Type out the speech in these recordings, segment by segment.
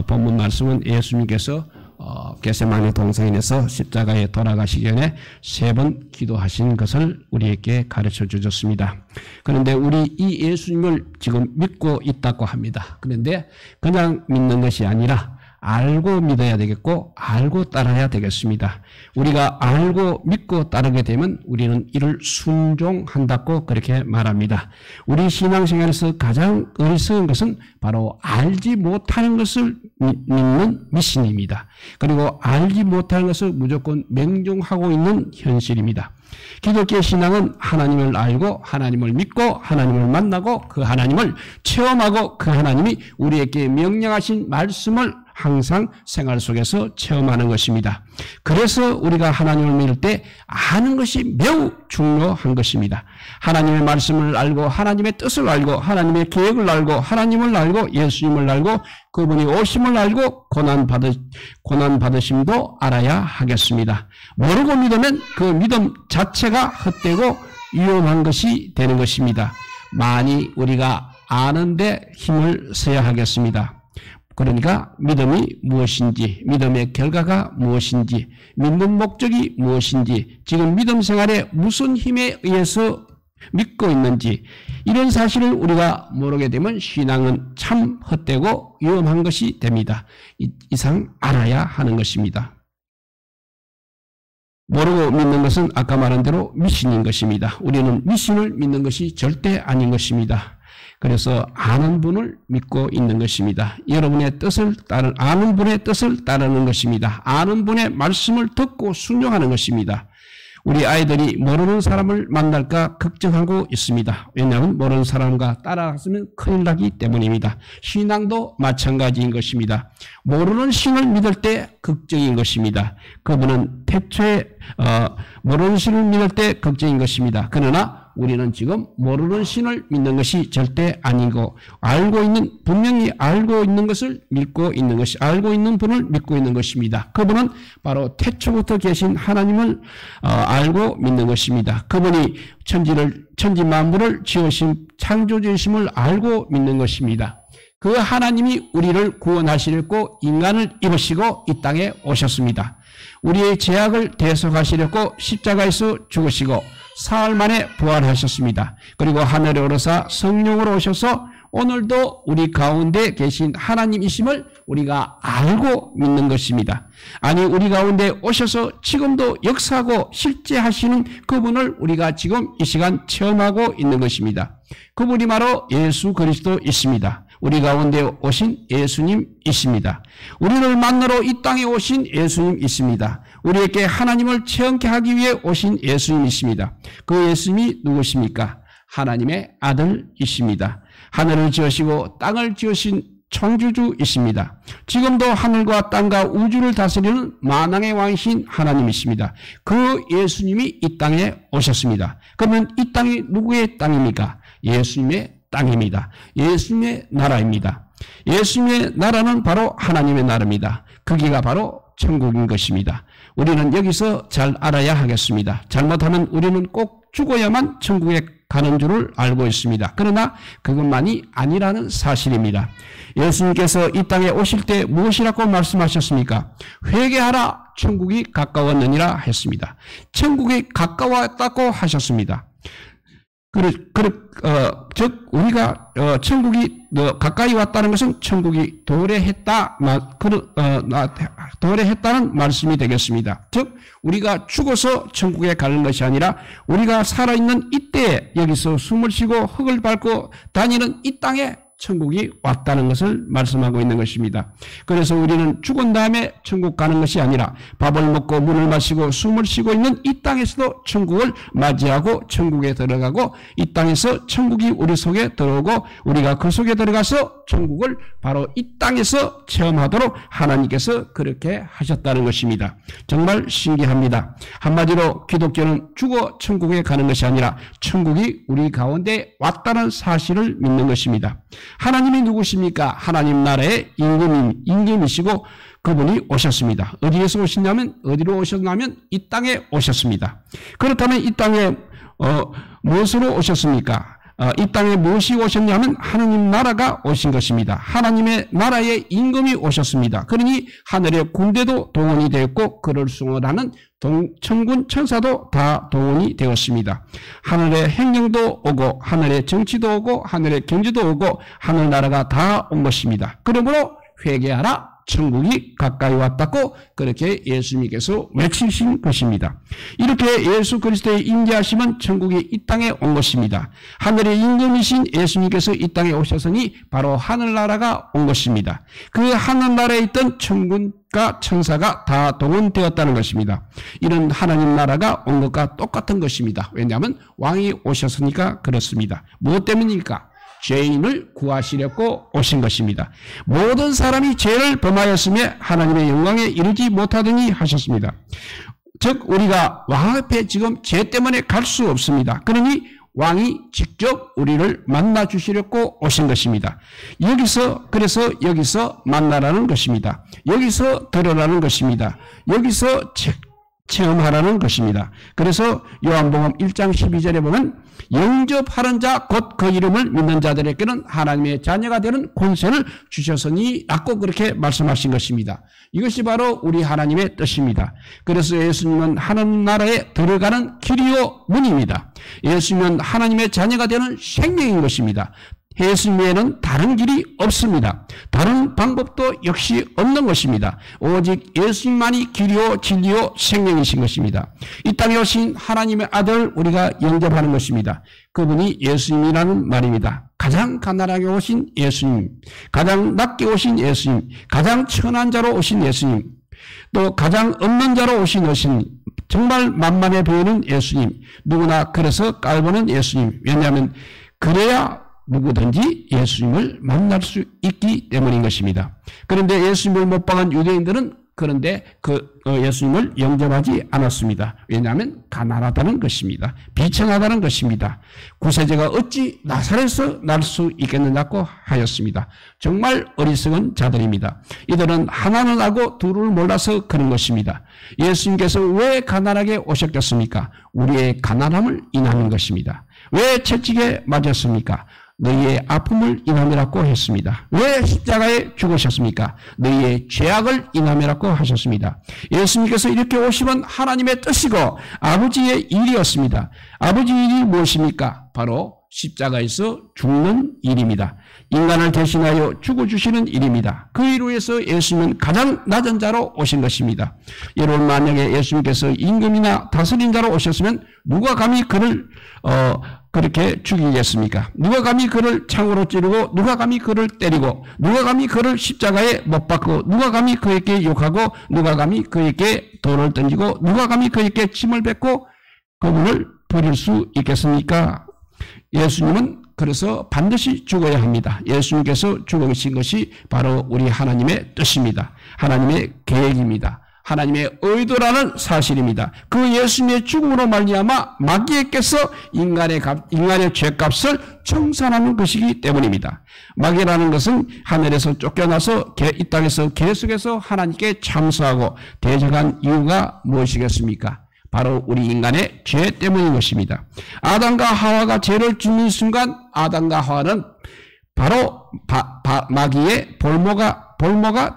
본문 말씀은 예수님께서 겟세마네 동산에서 십자가에 돌아가시기 전에 3번 기도하신 것을 우리에게 가르쳐 주셨습니다. 그런데 우리 이 예수님을 지금 믿고 있다고 합니다. 그런데 그냥 믿는 것이 아니라 알고 믿어야 되겠고 알고 따라야 되겠습니다. 우리가 알고 믿고 따르게 되면 우리는 이를 순종한다고 그렇게 말합니다. 우리 신앙생활에서 가장 어리석은 것은 바로 알지 못하는 것을 믿는 미신입니다. 그리고 알지 못하는 것을 무조건 맹종하고 있는 현실입니다. 기독교 신앙은 하나님을 알고 하나님을 믿고 하나님을 만나고 그 하나님을 체험하고 그 하나님이 우리에게 명령하신 말씀을 항상 생활 속에서 체험하는 것입니다. 그래서 우리가 하나님을 믿을 때 아는 것이 매우 중요한 것입니다. 하나님의 말씀을 알고 하나님의 뜻을 알고 하나님의 계획을 알고 하나님을 알고 예수님을 알고 그분이 오심을 알고 고난 받으심도 알아야 하겠습니다. 모르고 믿으면 그 믿음 자체가 헛되고 위험한 것이 되는 것입니다. 많이 우리가 아는데 힘을 써야 하겠습니다. 그러니까 믿음이 무엇인지, 믿음의 결과가 무엇인지, 믿는 목적이 무엇인지, 지금 믿음 생활에 무슨 힘에 의해서 믿고 있는지 이런 사실을 우리가 모르게 되면 신앙은 참 헛되고 위험한 것이 됩니다. 이상 알아야 하는 것입니다. 모르고 믿는 것은 아까 말한 대로 미신인 것입니다. 우리는 미신을 믿는 것이 절대 아닌 것입니다. 그래서 아는 분을 믿고 있는 것입니다. 여러분의 뜻을 아는 분의 뜻을 따르는 것입니다. 아는 분의 말씀을 듣고 순종하는 것입니다. 우리 아이들이 모르는 사람을 만날까 걱정하고 있습니다. 왜냐하면 모르는 사람과 따라갔으면 큰일 나기 때문입니다. 신앙도 마찬가지인 것입니다. 모르는 신을 믿을 때 걱정인 것입니다. 그분은 태초에 모르는 신을 믿을 때 걱정인 것입니다. 그러나 우리는 지금 모르는 신을 믿는 것이 절대 아니고 분명히 알고 있는 것을 믿고 있는 것이 알고 있는 분을 믿고 있는 것입니다. 그분은 바로 태초부터 계신 하나님을 알고 믿는 것입니다. 그분이 천지 만물을 지으신 창조주이심을 알고 믿는 것입니다. 그 하나님이 우리를 구원하시려고 인간을 입으시고 이 땅에 오셨습니다. 우리의 죄악을 대속하시려고 십자가에서 죽으시고 사흘 만에 부활하셨습니다. 그리고 하늘에 오르사 성령으로 오셔서 오늘도 우리 가운데 계신 하나님이심을 우리가 알고 믿는 것입니다. 아니 우리 가운데 오셔서 지금도 역사하고 실제 하시는 그분을 우리가 지금 이 시간 체험하고 있는 것입니다. 그분이 바로 예수 그리스도이십니다. 우리 가운데 오신 예수님이십니다. 우리를 만나러 이 땅에 오신 예수님이십니다. 우리에게 하나님을 체험케 하기 위해 오신 예수님이십니다. 그 예수님이 누구십니까? 하나님의 아들이십니다. 하늘을 지으시고 땅을 지으신 창조주이십니다. 지금도 하늘과 땅과 우주를 다스리는 만왕의 왕이신 하나님이십니다. 그 예수님이 이 땅에 오셨습니다. 그러면 이 땅이 누구의 땅입니까? 예수님의 땅입니다. 예수님의 나라입니다. 예수님의 나라는 바로 하나님의 나라입니다. 거기가 바로 천국인 것입니다. 우리는 여기서 잘 알아야 하겠습니다. 잘못하면 우리는 꼭 죽어야만 천국에 가는 줄을 알고 있습니다. 그러나 그것만이 아니라는 사실입니다. 예수님께서 이 땅에 오실 때 무엇이라고 말씀하셨습니까? 회개하라, 천국이 가까웠느니라 했습니다. 천국이 가까웠다고 하셨습니다. 즉 우리가 천국이 가까이 왔다는 것은 천국이 도래했다는 말씀이 되겠습니다. 즉 우리가 죽어서 천국에 가는 것이 아니라 우리가 살아있는 이때에 여기서 숨을 쉬고 흙을 밟고 다니는 이 땅에 천국이 왔다는 것을 말씀하고 있는 것입니다. 그래서 우리는 죽은 다음에 천국 가는 것이 아니라 밥을 먹고 물을 마시고 숨을 쉬고 있는 이 땅에서도 천국을 맞이하고 천국에 들어가고 이 땅에서 천국이 우리 속에 들어오고 우리가 그 속에 들어가서 천국을 바로 이 땅에서 체험하도록 하나님께서 그렇게 하셨다는 것입니다. 정말 신기합니다. 한마디로 기독교는 죽어 천국에 가는 것이 아니라 천국이 우리 가운데 왔다는 사실을 믿는 것입니다. 하나님이 누구십니까? 하나님 나라의 임금이시고 그분이 오셨습니다. 어디에서 오셨냐면 어디로 오셨냐면 이 땅에 오셨습니다. 그렇다면 이 땅에 무엇으로 오셨습니까? 이 땅에 무엇이 오셨냐면 하느님 나라가 오신 것입니다. 하나님의 나라의 임금이 오셨습니다. 그러니 하늘의 군대도 동원이 되었고 그를 숭원하는 천군 천사도 다 동원이 되었습니다. 하늘의 행령도 오고 하늘의 정치도 오고 하늘의 경제도 오고 하늘나라가 다 온 것입니다. 그러므로 회개하라, 천국이 가까이 왔다고 그렇게 예수님께서 외치신 것입니다. 이렇게 예수 그리스도의 임재하심은 천국이 이 땅에 온 것입니다. 하늘의 임금이신 예수님께서 이 땅에 오셨으니 바로 하늘나라가 온 것입니다. 그 하늘나라에 있던 천군과 천사가 다 동원되었다는 것입니다. 이런 하나님 나라가 온 것과 똑같은 것입니다. 왜냐하면 왕이 오셨으니까 그렇습니다. 무엇 때문입니까? 죄인을 구하시려고 오신 것입니다. 모든 사람이 죄를 범하였으며 하나님의 영광에 이르지 못하더니 하셨습니다. 즉 우리가 왕 앞에 지금 죄 때문에 갈 수 없습니다. 그러니 왕이 직접 우리를 만나 주시려고 오신 것입니다. 그래서 여기서 만나라는 것입니다. 여기서 들으라는 것입니다. 여기서 체험하라는 것입니다. 그래서 요한복음 1장 12절에 보면 영접하는 자 곧 그 이름을 믿는 자들에게는 하나님의 자녀가 되는 권세를 주셨으니 라고 그렇게 말씀하신 것입니다. 이것이 바로 우리 하나님의 뜻입니다. 그래서 예수님은 하나님 나라에 들어가는 길이요 문입니다. 예수님은 하나님의 자녀가 되는 생명인 것입니다. 예수님 외에는 다른 길이 없습니다. 다른 방법도 역시 없는 것입니다. 오직 예수님만이 길이요 진리요 생명이신 것입니다. 이 땅에 오신 하나님의 아들 우리가 영접하는 것입니다. 그분이 예수님이라는 말입니다. 가장 가난하게 오신 예수님, 가장 낮게 오신 예수님, 가장 천한 자로 오신 예수님, 또 가장 없는 자로 오신 예수님, 정말 만만해 보이는 예수님, 누구나 그래서 깔보는 예수님. 왜냐하면 그래야 누구든지 예수님을 만날 수 있기 때문인 것입니다. 그런데 예수님을 못 박은 유대인들은 그런데 예수님을 영접하지 않았습니다. 왜냐하면 가난하다는 것입니다. 비천하다는 것입니다. 구세주가 어찌 나사렛에서 날 수 있겠느냐고 하였습니다. 정말 어리석은 자들입니다. 이들은 하나는 알고 둘을 몰라서 그런 것입니다. 예수님께서 왜 가난하게 오셨겠습니까? 우리의 가난함을 인하는 것입니다. 왜 채찍에 맞았습니까? 너희의 아픔을 인함이라고 했습니다. 왜 십자가에 죽으셨습니까? 너희의 죄악을 인함이라고 하셨습니다. 예수님께서 이렇게 오시면 하나님의 뜻이고 아버지의 일이었습니다. 아버지의 일이 무엇입니까? 바로 십자가에서 죽는 일입니다. 인간을 대신하여 죽어주시는 일입니다. 그 일로 해서 예수님은 가장 낮은 자로 오신 것입니다. 여러분 만약에 예수님께서 임금이나 다스린 자로 오셨으면 누가 감히 그를 그렇게 죽이겠습니까? 누가 감히 그를 창으로 찌르고 누가 감히 그를 때리고 누가 감히 그를 십자가에 못 박고 누가 감히 그에게 욕하고 누가 감히 그에게 돌을 던지고 누가 감히 그에게 침을 뱉고 그분을 버릴 수 있겠습니까? 예수님은 그래서 반드시 죽어야 합니다. 예수님께서 죽으신 것이 바로 우리 하나님의 뜻입니다. 하나님의 계획입니다. 하나님의 의도라는 사실입니다. 그 예수님의 죽음으로 말미암아 마귀에게서 인간의 죄값을 청산하는 것이기 때문입니다. 마귀라는 것은 하늘에서 쫓겨나서 이 땅에서 계속해서 하나님께 참소하고 대적한 이유가 무엇이겠습니까? 바로 우리 인간의 죄 때문인 것입니다. 아담과 하와가 죄를 짓는 순간 아담과 하와는 바로 마귀의 볼모가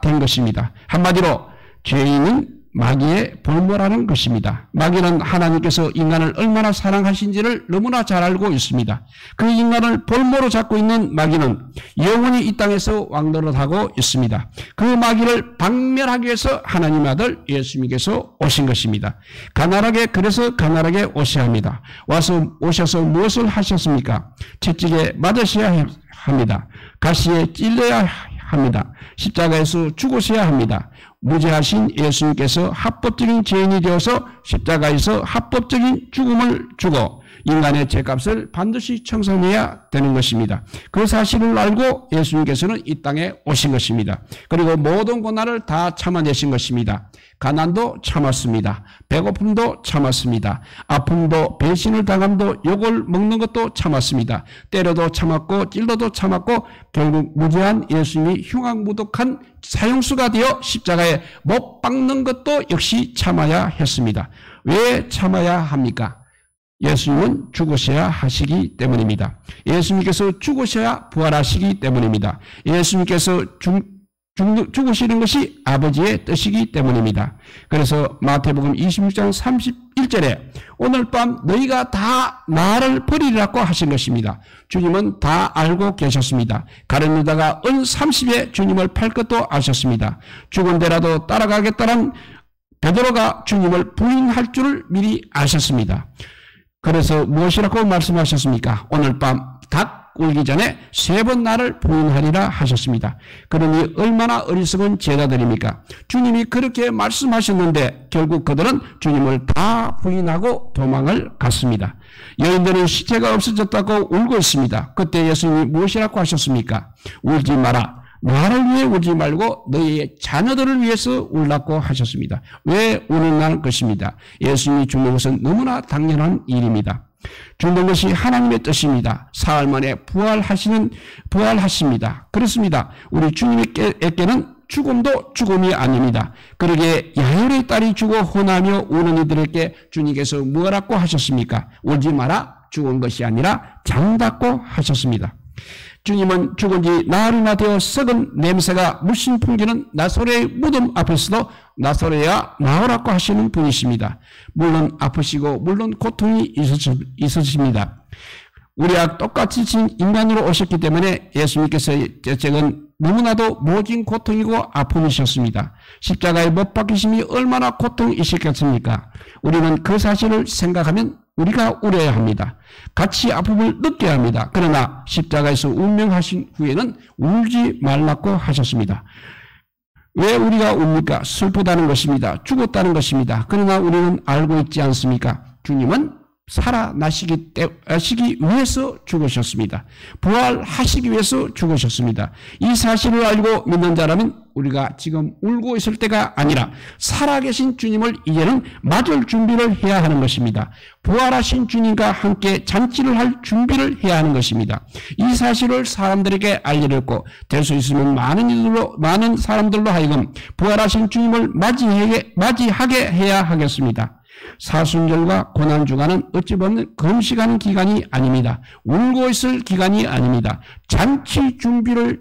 된 것입니다. 한마디로 죄인은 마귀의 볼모라는 것입니다. 마귀는 하나님께서 인간을 얼마나 사랑하신지를 너무나 잘 알고 있습니다. 그 인간을 볼모로 잡고 있는 마귀는 영원히 이 땅에서 왕노릇하고 있습니다. 그 마귀를 박멸하기 위해서 하나님 아들 예수님께서 오신 것입니다. 그래서 가난하게 오셔야 합니다. 오셔서 무엇을 하셨습니까? 채찍에 맞으셔야 합니다. 가시에 찔려야 합니다. 십자가에서 죽으셔야 합니다. 무죄하신 예수님께서 합법적인 죄인이 되어서 십자가에서 합법적인 죽음을 주고 인간의 죄값을 반드시 청산해야 되는 것입니다. 그 사실을 알고 예수님께서는 이 땅에 오신 것입니다. 그리고 모든 고난을 다 참아내신 것입니다. 가난도 참았습니다. 배고픔도 참았습니다. 아픔도 배신을 당함도 욕을 먹는 것도 참았습니다. 때려도 참았고 찔러도 참았고 결국 무죄한 예수님이 흉악무독한 사형수가 되어 십자가에 못 박는 것도 역시 참아야 했습니다. 왜 참아야 합니까? 예수님은 죽으셔야 하시기 때문입니다. 예수님께서 죽으셔야 부활하시기 때문입니다. 예수님께서 죽으시는 것이 아버지의 뜻이기 때문입니다. 그래서 마태복음 26장 31절에 오늘 밤 너희가 다 나를 버리리라고 하신 것입니다. 주님은 다 알고 계셨습니다. 가룟 유다가 은 30에 주님을 팔 것도 아셨습니다. 죽은 데라도 따라가겠다는 베드로가 주님을 부인할 줄을 미리 아셨습니다. 그래서 무엇이라고 말씀하셨습니까? 오늘 밤 닭 울기 전에 3번 나를 부인하리라 하셨습니다. 그러니 얼마나 어리석은 제자들입니까? 주님이 그렇게 말씀하셨는데 결국 그들은 주님을 다 부인하고 도망을 갔습니다. 여인들은 시체가 없어졌다고 울고 있습니다. 그때 예수님이 무엇이라고 하셨습니까? 울지 마라. 나를 위해 울지 말고 너희의 자녀들을 위해서 울라고 하셨습니다. 왜 우는 것입니다. 예수님이 죽는 것은 너무나 당연한 일입니다. 죽는 것이 하나님의 뜻입니다. 사흘 만에 부활하십니다. 그렇습니다. 우리 주님께는 죽음도 죽음이 아닙니다. 그러기에 야열의 딸이 죽어 혼하며 우는 이들에게 주님께서 뭐라고 하셨습니까? 울지 마라. 죽은 것이 아니라 장닫고 하셨습니다. 주님은 죽은 지 나흘이나 되어 썩은 냄새가 물씬 풍기는 나사로의 무덤 앞에서도 나사로야 나오라고 하시는 분이십니다. 물론 아프시고 물론 고통이 있으십니다. 우리와 똑같이 인간으로 오셨기 때문에 예수님께서 제적은 너무나도 모진 고통이고 아픔이셨습니다. 십자가에 못 박히심이 얼마나 고통이셨겠습니까? 우리는 그 사실을 생각하면 우리가 울어야 합니다. 같이 아픔을 느껴야 합니다. 그러나 십자가에서 운명하신 후에는 울지 말라고 하셨습니다. 왜 우리가 웁니까? 슬프다는 것입니다. 죽었다는 것입니다. 그러나 우리는 알고 있지 않습니까? 주님은 살아나시기 위해서 죽으셨습니다. 부활하시기 위해서 죽으셨습니다. 이 사실을 알고 믿는 자라면 우리가 지금 울고 있을 때가 아니라 살아계신 주님을 이제는 맞을 준비를 해야 하는 것입니다. 부활하신 주님과 함께 잔치를 할 준비를 해야 하는 것입니다. 이 사실을 사람들에게 알리려고 될 수 있으면 많은 사람들로 하여금 부활하신 주님을 맞이하게 해야 하겠습니다. 사순절과 고난주간은 어찌 보면 금식하는 기간이 아닙니다. 울고 있을 기간이 아닙니다. 잔치를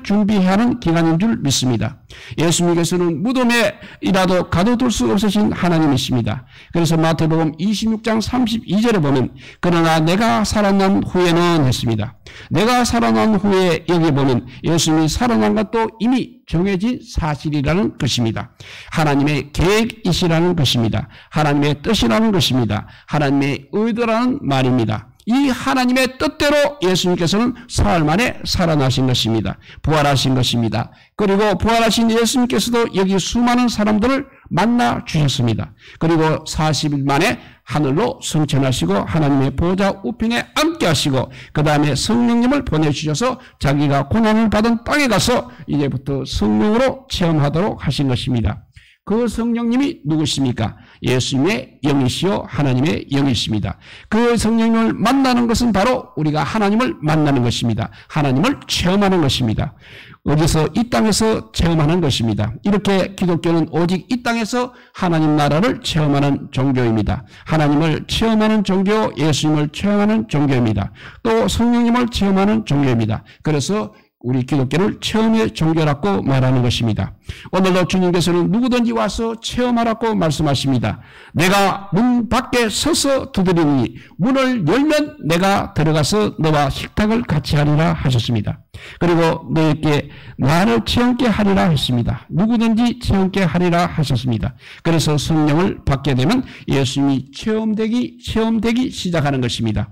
준비해야 하는 기간인 줄 믿습니다. 예수님께서는 무덤에이라도 가둬둘 수 없으신 하나님이십니다. 그래서 마태복음 26장 32절에 보면 그러나 내가 살아난 후에는 했습니다. 내가 살아난 후에 여기 보면 예수님이 살아난 것도 이미 정해진 사실이라는 것입니다. 하나님의 계획이시라는 것입니다. 하나님의 뜻이라는 것입니다. 하나님의 의도라는 말입니다. 이 하나님의 뜻대로 예수님께서는 사흘 만에 살아나신 것입니다. 부활하신 것입니다. 그리고 부활하신 예수님께서도 여기 수많은 사람들을 만나 주셨습니다. 그리고 40일 만에 하늘로 승천하시고 하나님의 보좌 우편에 앉게 하시고 그 다음에 성령님을 보내주셔서 자기가 고난을 받은 땅에 가서 이제부터 성령으로 체험하도록 하신 것입니다. 그 성령님이 누구십니까? 예수님의 영이시요 하나님의 영이십니다. 그 성령님을 만나는 것은 바로 우리가 하나님을 만나는 것입니다. 하나님을 체험하는 것입니다. 어디서 이 땅에서 체험하는 것입니다. 이렇게 기독교는 오직 이 땅에서 하나님 나라를 체험하는 종교입니다. 하나님을 체험하는 종교, 예수님을 체험하는 종교입니다. 또 성령님을 체험하는 종교입니다. 그래서 우리 기독교를 체험의 종교라고 말하는 것입니다. 오늘도 주님께서는 누구든지 와서 체험하라고 말씀하십니다. 내가 문 밖에 서서 두드리니 문을 열면 내가 들어가서 너와 식탁을 같이 하리라 하셨습니다. 그리고 너에게 나를 체험케 하리라 했습니다. 누구든지 체험케 하리라 하셨습니다. 그래서 성령을 받게 되면 예수님이 체험되기 시작하는 것입니다.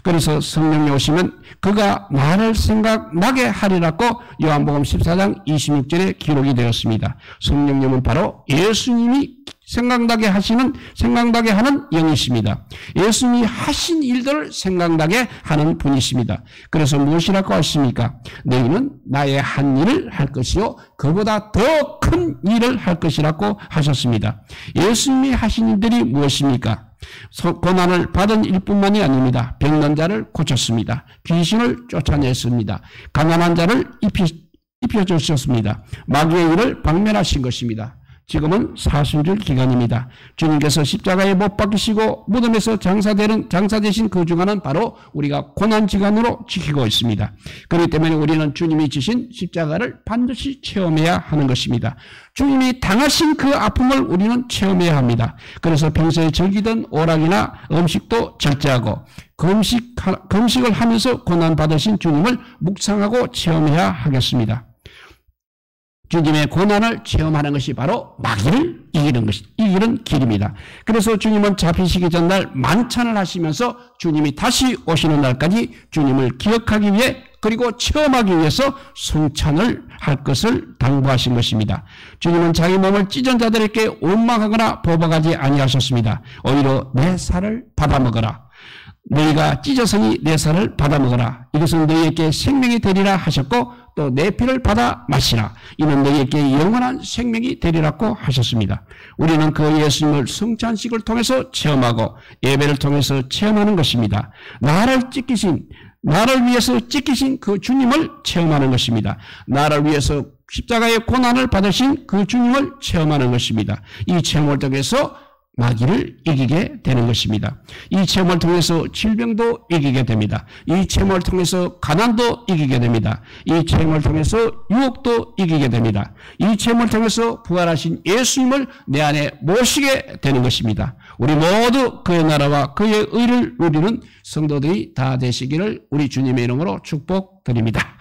그래서 성령이 오시면 그가 나를 생각나게 하리라고 요한복음 14장 26절에 기록이 되었습니다. 성령님은 바로 예수님이 생각나게 하는 영이십니다. 예수님이 하신 일들을 생각나게 하는 분이십니다. 그래서 무엇이라고 하십니까? 너희는 나의 한 일을 할 것이요 그보다 더 큰 일을 할 것이라고 하셨습니다. 예수님이 하신 일들이 무엇입니까? 고난을 받은 일뿐만이 아닙니다. 병든 자를 고쳤습니다. 귀신을 쫓아냈습니다. 가난한 자를 입혀주셨습니다. 마귀의 일을 박멸하신 것입니다. 지금은 사순절 기간입니다. 주님께서 십자가에 못 박히시고 무덤에서 장사되신 그 주간은 바로 우리가 고난지간으로 지키고 있습니다. 그렇기 때문에 우리는 주님이 지신 십자가를 반드시 체험해야 하는 것입니다. 주님이 당하신 그 아픔을 우리는 체험해야 합니다. 그래서 평소에 즐기던 오락이나 음식도 절제하고 금식을 하면서 고난받으신 주님을 묵상하고 체험해야 하겠습니다. 주님의 고난을 체험하는 것이 바로 마귀를 이기는 길입니다. 그래서 주님은 잡히시기 전날 만찬을 하시면서 주님이 다시 오시는 날까지 주님을 기억하기 위해 그리고 체험하기 위해서 성찬을 할 것을 당부하신 것입니다. 주님은 자기 몸을 찢은 자들에게 원망하거나 보복하지 아니하셨습니다. 오히려 내 살을 받아먹어라. 너희가 찢어서니 내 살을 받아먹어라. 이것은 너희에게 생명이 되리라 하셨고 또 내 피를 받아 마시라. 이는 너희에게 영원한 생명이 되리라고 하셨습니다. 우리는 그 예수님을 성찬식을 통해서 체험하고 예배를 통해서 체험하는 것입니다. 나를 위해서 찢기신 그 주님을 체험하는 것입니다. 나를 위해서 십자가의 고난을 받으신 그 주님을 체험하는 것입니다. 이 체험을 통해서 마귀를 이기게 되는 것입니다. 이 체험을 통해서 질병도 이기게 됩니다. 이 체험을 통해서 가난도 이기게 됩니다. 이 체험을 통해서 유혹도 이기게 됩니다. 이 체험을 통해서 부활하신 예수님을 내 안에 모시게 되는 것입니다. 우리 모두 그의 나라와 그의 의를 누리는 성도들이 다 되시기를 우리 주님의 이름으로 축복드립니다.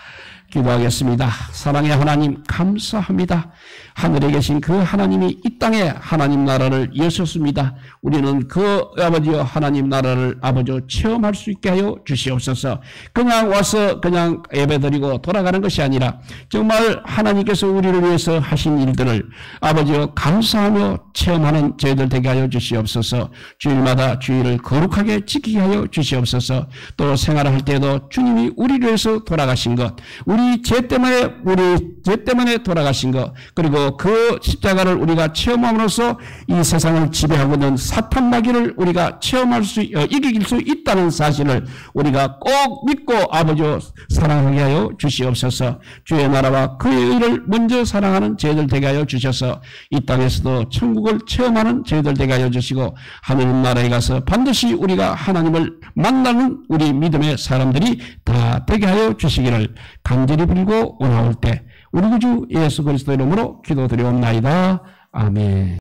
기도하겠습니다. 사랑의 하나님 감사합니다. 하늘에 계신 그 하나님이 이 땅에 하나님 나라를 여셨습니다. 우리는 그 아버지여 하나님 나라를 아버지여 체험할 수 있게 하여 주시옵소서. 그냥 와서 그냥 예배드리고 돌아가는 것이 아니라 정말 하나님께서 우리를 위해서 하신 일들을 아버지여 감사하며 체험하는 저희들 되게 하여 주시옵소서. 주일마다 주일을 거룩하게 지키게 하여 주시옵소서. 또 생활을 할 때도 주님이 우리를 위해서 돌아가신 것, 우리 죄 때문에 돌아가신 것, 그리고 그 십자가를 우리가 체험함으로써 이 세상을 지배하고 있는 사탄 마귀를 우리가 이길 수 있다는 사실을 우리가 꼭 믿고 아버지여 사랑하게 하여 주시옵소서. 주의 나라와 그의 의를 먼저 사랑하는 저희들 되게 하여 주셔서 이 땅에서도 천국을 체험하는 저희들 되게 하여 주시고 하나님 나라에 가서 반드시 우리가 하나님을 만나는 우리 믿음의 사람들이 다 되게 하여 주시기를 간절히 빌고 원하올 때 우리 구주 예수 그리스도 이름으로 기도드리옵나이다. 아멘.